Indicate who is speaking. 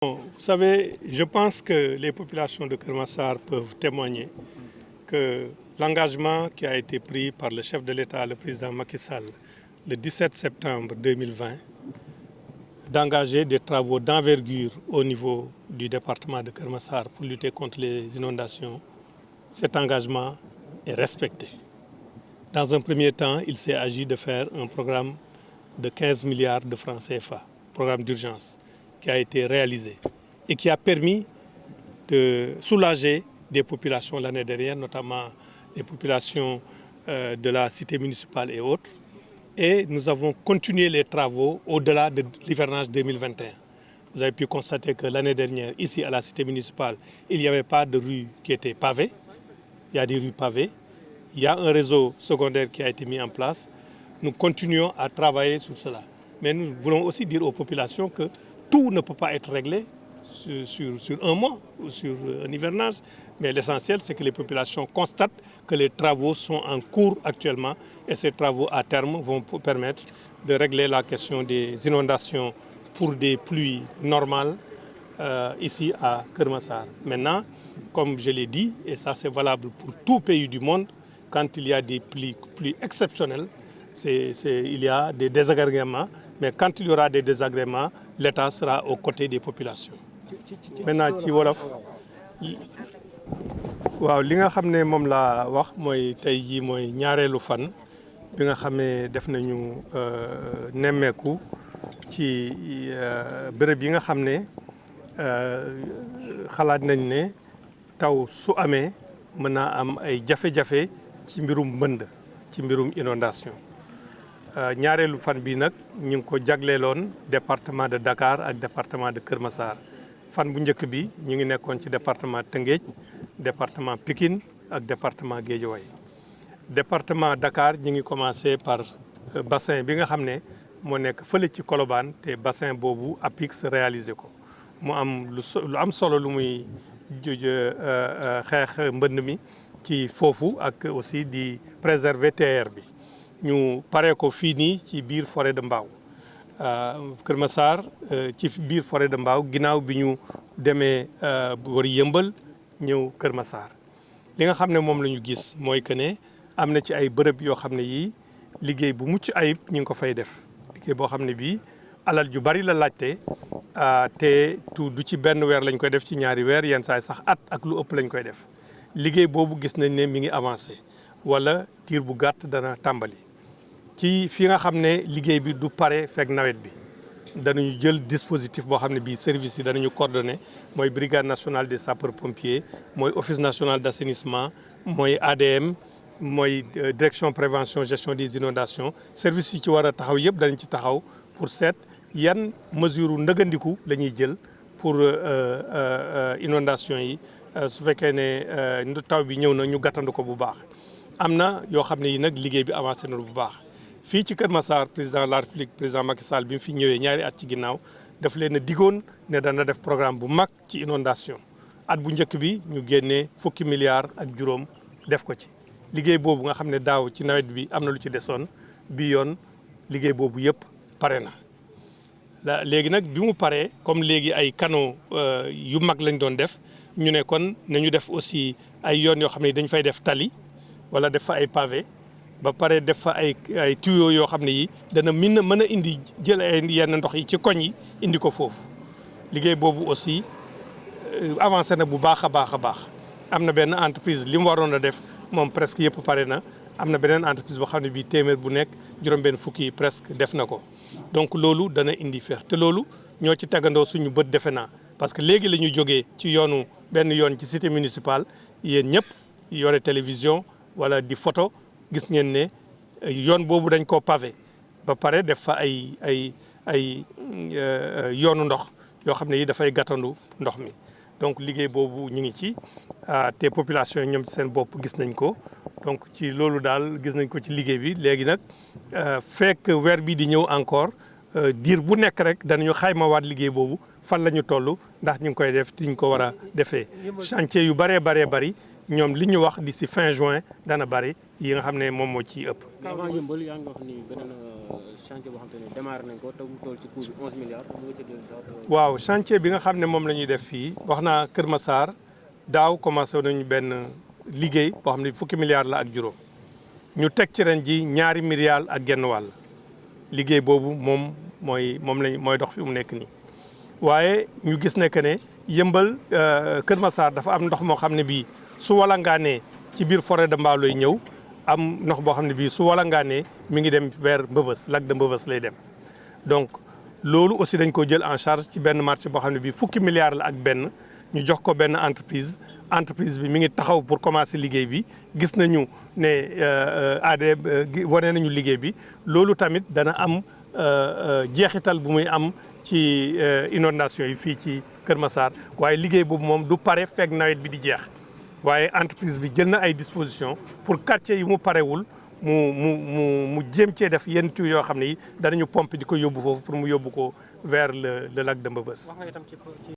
Speaker 1: Vous savez, je pense que les populations de Keur Massar peuvent témoigner que l'engagement qui a été pris par le chef de l'État, le président Macky Sall, le 17 septembre 2020, d'engager des travaux d'envergure au niveau du département de Keur Massar pour lutter contre les inondations, cet engagement est respecté. Dans un premier temps, il s'est agi de faire un programme de 15 milliards de francs CFA, programme d'urgence, qui a été réalisé et qui a permis de soulager des populations l'année dernière, notamment les populations de la cité municipale et autres. Et nous avons continué les travaux au-delà de l'hivernage 2021. Vous avez pu constater que l'année dernière, ici à la cité municipale, il n'y avait pas de rue qui était pavée. Il y a des rues pavées. Il y a un réseau secondaire qui a été mis en place. Nous continuons à travailler sur cela. Mais nous voulons aussi dire aux populations que tout ne peut pas être réglé sur un mois ou sur un hivernage. Mais l'essentiel, c'est que les populations constatent que les travaux sont en cours actuellement et ces travaux à terme vont permettre de régler la question des inondations pour des pluies normales ici à Keur Massar. Maintenant, comme je l'ai dit, et ça c'est valable pour tout pays du monde, quand il y a des pluies exceptionnelles, il y a des désagréments, mais quand il y aura des désagréments, l'État sera aux côtés des populations. Maintenant ci wolof waaw li nga xam ne moom laa wax mooy tey jii mooy ñaareelu fan bi nga xam ne def nañu nemmeeku ci béréb yi nga xam ne xalaat nañ ne taw su amee mën naa am ay jafe-jafe ci mbirum mbënd ci mbirum inondation ñaareelu fan bi nag ñu ngi ko jagleeloon département de Dakar ak département de Keur Massar fan bu njëkk bi ñu ngi nekkoon ci département Tëngéej département Pikine ak département Guédiawaye département Dakar ñu ngi commencé par bassin bi nga xam ne moo nekk fële ci Colobane te bassin boobu APIX réalisé ko mu am lu am solo lu muy xeex mbënd mi ci foofu ak aussi di préserver TER bi ñu paree ko fii nii ci biir forêt de Mbao Keur Massar ci biir forêt de Mbao ginnaaw bi ñu demee war Yëmbal ñëw Keur Massar li nga xam ne moom la ñu gis mooy que ne am na ci ay bërëb yoo xam ne yii liggéey bu mucc ayib ñu ngi ko fay def liggéey boo xam ne bii alal ju bari la laajte te du ci benn weer lañ koy def ci ñaari weer yenn saay sax at ak lu ëpp lañ koy def liggéey boobu gis nañ ne mi ngi avancé wala diir bu gàtt dana tàmbali ci fi nga xam ne liggéey bi du pare fekk nawet bi danañu jël dispositif boo xam ne bii service yi danañu coordonné mooy brigade nationale des sapeurs pompiers mooy office national d' assainissement mooy ADM mooy direction prévention gestion des inondations service yi ci war a taxaw yëpp danañ ci taxaw pour seet yan mesure ndëgëndiku la ñuy jël pour inondation yi su fekkee ne taw bi ñëw na ñu gàttandu ko bu baax am na yoo xam ne yi nag liggéey bi avancé na bu baax fii ci Keur Massar président de la République président Macky Sall bi mu fi ñëwee ñaari at ci ginnaaw daf leen a digoon ne dana def programme bu mag ci inondation at bu njëkk bi ñu génnee fukki milliards ak juróom def ko ci liggéey boobu nga xam ne daaw ci nawet bi am na lu ci desoon bi yoon liggéey boobu yëpp pare na léegi nag bi mu paree comme léegi ay canaux yu mag lañ doon def ñu ne kon nañu def aussi ay yoon yoo xam ne dañ fay def tali wala def fa ay pavé ba pare def fa ay tuyaux yoo xam ne yi dana mën a indi jël ay yenn ndox yi ci koñ yi indi ko foofu liggéey boobu aussi avancé na bu baax a baax a baax am na benn entreprise li mu waroon a def moom presque yëpp pare na am na beneen entreprise boo xam ne bii téeméer bu nekk juróom-benn fukki yi presque def na ko donc loolu dana indi feex te loolu ñoo ci tegandoo suñu bët defe naa parce que léegi la ñu jógee ci yoonu benn yoon ci cité municipale yéen ñëpp yore télévision wala di photo gis ngeen ne yoon boobu dañ koo pavé ba pare def fa ay yoonu ndox yoo xam ne yi dafay gàttandu ndox mi donc liggéey boobu ñu ngi ci te population yi ñoom ci seen bopp gis nañ ko donc ci loolu daal gis nañ ko ci liggéey bi léegi nag fekk weer bi di ñëw encore diir bu nekk rek danañu xaymawaat liggéey boobu fan la ñu toll ndax ñu ngi koy def ti ñu ko war a defee chantier yu bëree bari ñoom li ñu wax d'ici fin juin dana bari yi nga xam ne moom moo ciy ëpp.
Speaker 2: avant Yeumbeul yaa ngi wax ni beneen chantier boo xam te ne démarré nañ ko te mu toll ci coût bi 11 milliards mu ngi ci dellu.
Speaker 1: waaw chantier bi nga xam ne moom la ñuy def fii wax naa Kër Massar daaw commencé nañu benn liggéey boo xam ne fukki milliards la ak juróom ñu teg ci ren ji 2 milliards ak genn wàll liggéey boobu mooy dox fi mu nekk nii. waaye ñu gis ne que ne Yeumbeul Kër Massar dafa am ndox moo xam ne bii su walangaanee ci biir forêt de Mbao lay ñëw am ndox boo xam ne bii su walangaanee mi ngi dem vers Mbëbës lac de Mbëbës lay dem. donc loolu aussi dañ ko jël en charge ci benn marché boo xam ne bii fukki milliards la ak benn ñu jox ko benn entreprise bi mi ngi taxaw pour commencer liggéey bi gis nañu ne wane nañu liggéey bi loolu tamit dana am jeexital bu muy am ci inondation yi fii ci Kër Massar waaye liggéey boobu moom du pare fekk nawet bi di jeex waaye entreprise bi jël na ay dispositions pour quartier yi mu parewul mu jéem cee def yenn tuyaux yoo xam ne yi danañu pompe di ko yóbbu foofu pour mu yóbbu ko vers le lac de Mbëbës.